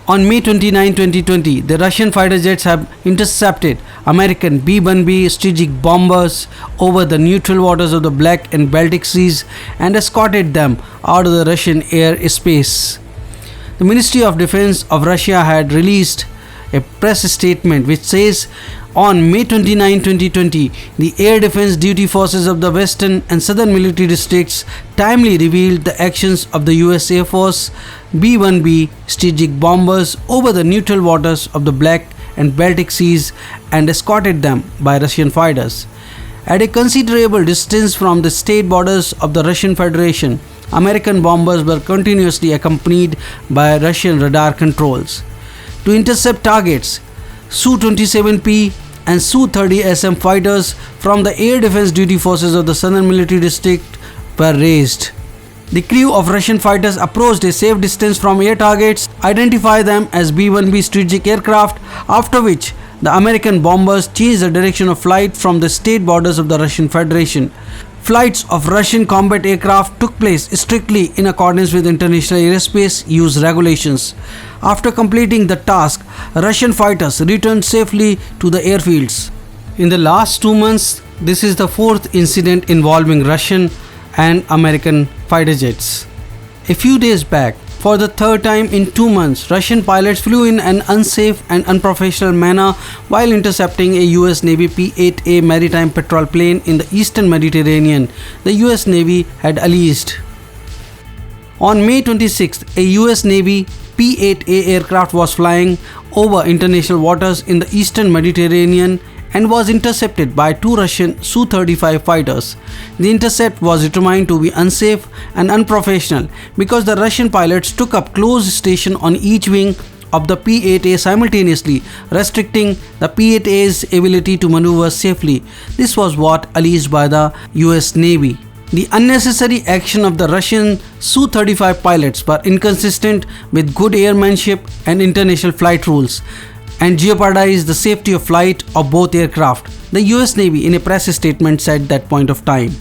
On May 29, 2020, the Russian fighter jets have intercepted American B-1B strategic bombers over the neutral waters of the Black and Baltic Seas and escorted them out of the Russian air space. The Ministry of Defense of Russia had released a press statement which says, on May 29, 2020, the Air Defense Duty Forces of the Western and Southern Military Districts timely revealed the actions of the US Air Force B-1B strategic bombers over the neutral waters of the Black and Baltic Seas and escorted them by Russian fighters. At a considerable distance from the state borders of the Russian Federation, American bombers were continuously accompanied by Russian radar controls. To intercept targets, Su-27P and Su-30SM fighters from the Air Defense Duty Forces of the Southern Military District were raised. The crew of Russian fighters approached a safe distance from air targets, identified them as B-1B strategic aircraft, after which the American bombers changed the direction of flight from the state borders of the Russian Federation. Flights of Russian combat aircraft took place strictly in accordance with international airspace use regulations. After completing the task, Russian fighters returned safely to the airfields. In the last 2 months, this is the fourth incident involving Russian and American fighter jets. A few days back, for the third time in 2 months, Russian pilots flew in an unsafe and unprofessional manner while intercepting a US Navy P-8A maritime patrol plane in the eastern Mediterranean, the US Navy had alleged. On May 26th, a US Navy P-8A aircraft was flying over international waters in the eastern Mediterranean and was intercepted by 2 Russian Su-35 fighters. The intercept was determined to be unsafe and unprofessional because the Russian pilots took up close station on each wing of the P-8A simultaneously, restricting the P-8A's ability to maneuver safely. This was what alleged by the US Navy. The unnecessary action of the Russian Su-35 pilots were inconsistent with good airmanship and international flight rules, and jeopardized the safety of flight of both aircraft, the US Navy in a press statement said at that point of time.